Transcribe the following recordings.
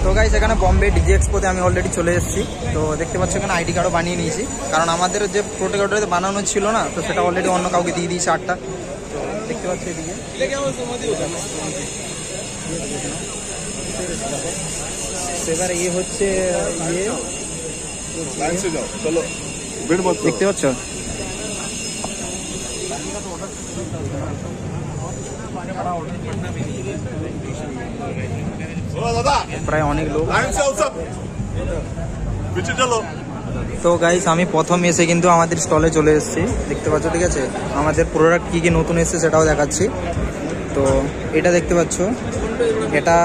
তো গাইস এখানে বম্বে ডিজে এক্সপোতে আমি অলরেডি চলে এসেছি। তো দেখতে পাচ্ছি এখানে আইডি কার্ডও বানিয়ে নিয়েছি, কারণ আমাদের যে প্রোটোকলটা বানানো ছিল না, তো সেটা অলরেডি অন্য কাউকে দিয়ে দিয়েছে আটটা। তো দেখতে পাচ্ছি এদিকে এবার ইয়ে হচ্ছে দেখতে পাচ্ছ প্রায় অনেক লোক। তো গাইস আমি প্রথম এসে কিন্তু আমাদের স্টলে চলে এসেছি, দেখতে পাচ্ছ, ঠিক আছে। আমাদের প্রোডাক্ট কী কী নতুন এসেছে সেটাও দেখাচ্ছি। তো এটা দেখতে পাচ্ছ, এটা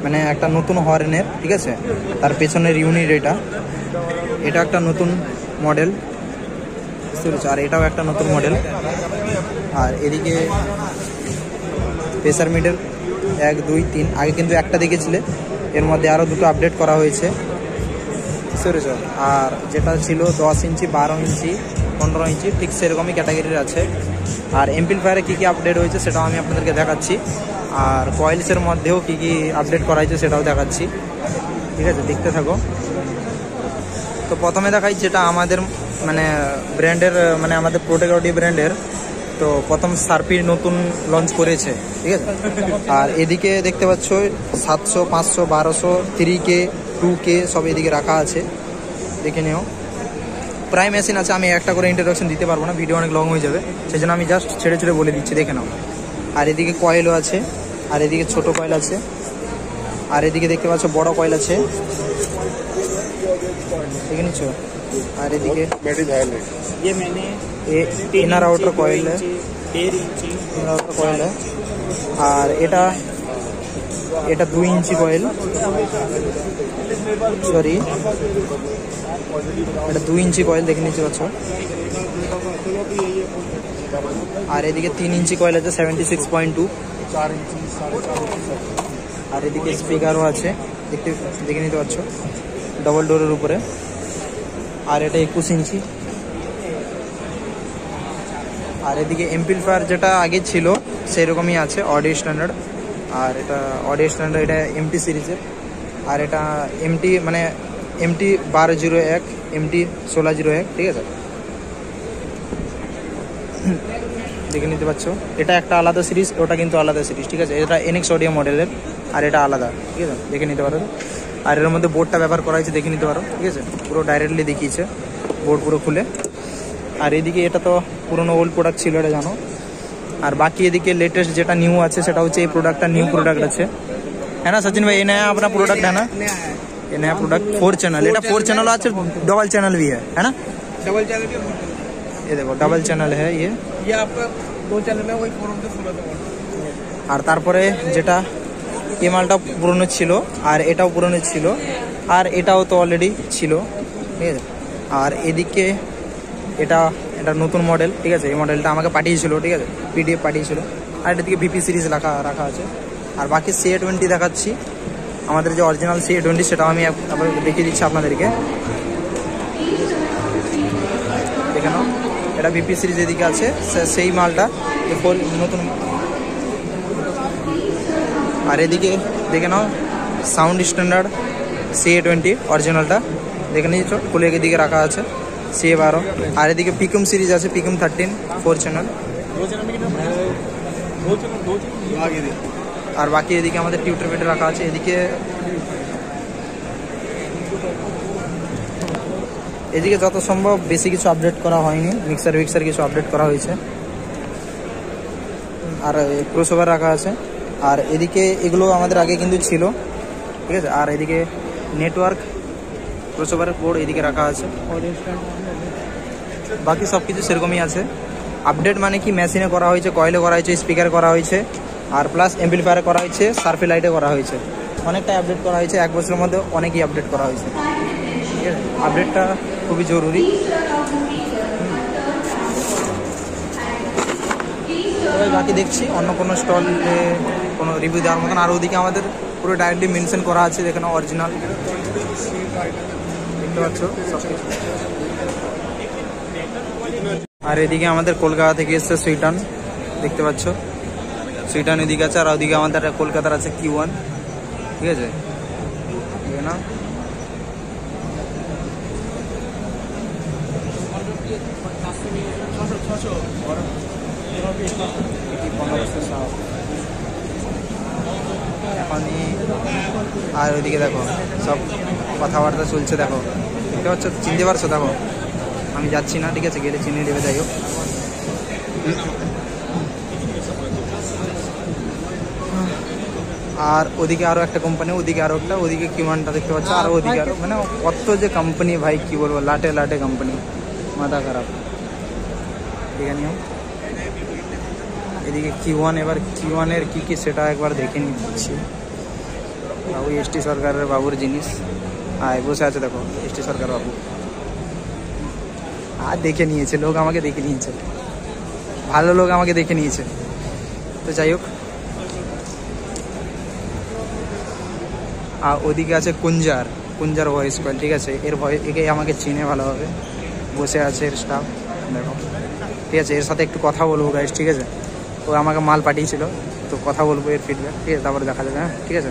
মানে একটা নতুন হর্নের, ঠিক আছে, তার পেছনের ইউনিট এটা একটা নতুন মডেল, আর এটাও একটা নতুন মডেল। আর এদিকে প্রেসার মিটার 1 2 3, আগে কিন্তু একটা দেখেছিলে, এর মধ্যে আরও দুটো আপডেট করা হয়েছে। আর যেটা ছিল 10 ইঞ্চি 12 ইঞ্চি 15 ইঞ্চি ঠিক সেরকমই ক্যাটাগরির আছে। আর এমপ্লিফায়ারে কী কী আপডেট হয়েছে সেটাও আমি আপনাদেরকে দেখাচ্ছি, আর কয়েলসের মধ্যেও কী কী আপডেট করা হয়েছে সেটাও দেখাচ্ছি, ঠিক আছে, দেখতে থাকো। তো প্রথমে দেখাই যেটা আমাদের মানে ব্র্যান্ডের, মানে আমাদের প্রোটেক্টর ব্র্যান্ডের। তো প্রথম সার্পির নতুন লঞ্চ করেছে, ঠিক আছে। আর এদিকে দেখতে পাচ্ছ 700 500 1200 3K 2K সব এদিকে রাখা আছে, দেখে নিও। প্রায় মেশিন আছে, আমি একটা করে ইন্ট্রোডাকশন দিতে পারবো না, ভিডিও অনেক লং হয়ে যাবে, সেই জন্য আমি জাস্ট ছেড়ে ছেড়ে বলে দিচ্ছি, দেখে নাও। আর এদিকে কয়েলও আছে, আর এদিকে ছোট কয়েল আছে, আর এদিকে দেখতে পাচ্ছ বড় কয়েল আছে, দেখে নিচ্ছ। আর এদিকে ইনার আউটার কয়েল কয়েল, আর এটা 2 ইঞ্চি কয়েল, সরি এটা 2 ইঞ্চি কয়েল, দেখে নিতে পাচ্ছ। আর এদিকে 3 ইঞ্চি কয়েল আছে 76.2, আর এদিকে স্পিকারও আছে, দেখে নিতে পাচ্ছ, ডবল ডোরের উপরে। আর এটা 21 ইঞ্চি। আর এদিকে এমপ্লিফায়ার যেটা আগে ছিল সেরকমই আছে, অডিও স্ট্যান্ডার্ড। আর এটা অডিও স্ট্যান্ডার্ড, এটা এমটি সিরিজের। আর এটা এমটি মানে এমটি 1201 এমটি 1601, ঠিক আছে, দেখে নিতে পারছো। এটা একটা আলাদা সিরিজ, ওটা কিন্তু আলাদা সিরিজ, ঠিক আছে। এটা এনএক্স অডিও মডেলের, আর এটা আলাদা, ঠিক আছে, দেখে নিতে পারো। আর এর মধ্যে বোর্ডটা ব্যবহার করা হয়েছে, দেখে নিতে পারো, ঠিক আছে, পুরো ডাইরেক্টলি দেখিয়েছে বোর্ড পুরো খুলে। আর এদিকে এটা তো পুরোনো ওল্ড প্রোডাক্ট ছিল, এটা জানো। আর বাকি এদিকে লেটেস্ট যেটা নিউ আছে সেটা হচ্ছে এই প্রোডাক্টটা, নিউ প্রোডাক্ট আছে, है ना सचिन भाई? ये नया अपना प्रोडक्ट है ना, ये नया प्रोडक्ट 4 चैनल, এটা 4 चैनल আছে, डबल चैनल भी है ना, डबल चैनल भी। ये देखो डबल चैनल है ये आपका 2 चैनल में वही 4 से 16 तक। আর তারপরে যেটা এই মালটা পুরনো ছিল, আর এটাও পুরনো ছিল, আর এটাও তো অলরেডি ছিল, ঠিক আছে। আর এদিকে এটা নতুন মডেল, ঠিক আছে, এই মডেলটা আমাকে পাঠিয়েছিল, ঠিক আছে, পিডিএফ পাঠিয়েছিল। আর এদিকে ভিপি সিরিজ রাখা আছে। আর বাকি CA20 দেখাচ্ছি, আমাদের যে অরিজিনাল CA20 সেটাও আমি আবার দেখিয়ে দিচ্ছি আপনাদেরকে, দেখে নাও। এটা ভিপি সিরিজ এদিকে আছে, সেই মালটা নতুন। আর এদিকে দেখে নাও সাউন্ড স্ট্যান্ডার্ড CA20 অরিজিনালটা, দেখে নিয়েছ, খুলে এদিকে রাখা আছে CA12। আর এদিকে পিকুম সিরিজ আছে, পিকুম 13 4 চ্যানেল। আর বাকি এদিকে আমাদের টিউটার বেটে রাখা আছে। এদিকে যত সম্ভব বেশি কিছু আপডেট করা হয়নি, মিক্সার কিছু আপডেট করা হয়েছে। আর ক্রসওভার রাখা আছে। আর এদিকে এগুলো আমাদের আগে কিন্তু ছিল, ঠিক আছে। আর এদিকে নেটওয়ার্ক ক্রসওভারের বোর্ড এদিকে রাখা আছে, বাকি সব কিছু সেরকমই আছে। আপডেট মানে কি, মেশিনে করা হয়েছে, কয়েলে করা হয়েছে, স্পিকার করা হয়েছে, আর প্লাস এমপ্লিফায়ারে করা হয়েছে, সার্ফি লাইটে করা হয়েছে, অনেকটাই আপডেট করা হয়েছে। 1 বছরের মধ্যে অনেকই আপডেট করা হয়েছে, ঠিক আছে। আপডেটটা খুবই জরুরি। বাকি দেখছি অন্য কোনো স্টলে কোনো রিভিউ দেওয়ার মতন। আর ওদিকে আমাদের পুরো ডাইরেক্টলি মেনশন করা আছে, দেখে নাও, অরিজিনাল, দেখতে পাচ্ছ সব কিছু। আর এদিকে আমাদের কলকাতা থেকে এসছে সুইটান, দেখতে পাচ্ছ, সুইটান এদিকে আছে। আর ওদিকে আমাদের কলকাতার আছে Q1, ঠিক আছে। হবে না। এখনই আর ওইদিকে দেখো সব কথাবার্তা চলছে, দেখো দেখতে পাচ্ছ, চিনতে পারছো? দেখো আমি যাচ্ছি না, ঠিক আছে, গেলে চিনিয়ে দেবে, যাই হোক। আর ওদিকে আরও একটা কোম্পানি, ওদিকে আরও একটা, ওদিকে কিমানটা দেখতে পাচ্ছ, আর ওদিকে আরও, মানে কত যে কোম্পানি ভাই, কি বলবো, লাটে লাটে কোম্পানি, মাথা খারাপ। ঠিক আছে, এদিকে Q1, এবার Q1-এর কী কী সেটা একবার দেখে নিচ্ছি। বাবু এসটি সরকারের বাবুর জিনিস আয় বসে আছে, দেখো এসটি সরকার বাবু। আর দেখে নিয়েছে লোক, আমাকে দেখে নিয়েছে, ভালো লোক আমাকে দেখে নিয়েছে। তো যাই হোক, আর ওদিকে আছে কুঞ্জার ভয়েস কয়েল, ঠিক আছে, একে আমাকে চিনে ভালোভাবে, বসে আছে এর স্টাফ, দেখো, ঠিক আছে। এর সাথে একটু কথা বলবো গাইস, ঠিক আছে, ও আমাকে মাল পাঠিয়েছিল, তো কথা বলবো এর ফিডব্যাক, ঠিক আছে, তারপরে দেখা যাবে। হ্যাঁ, ঠিক আছে।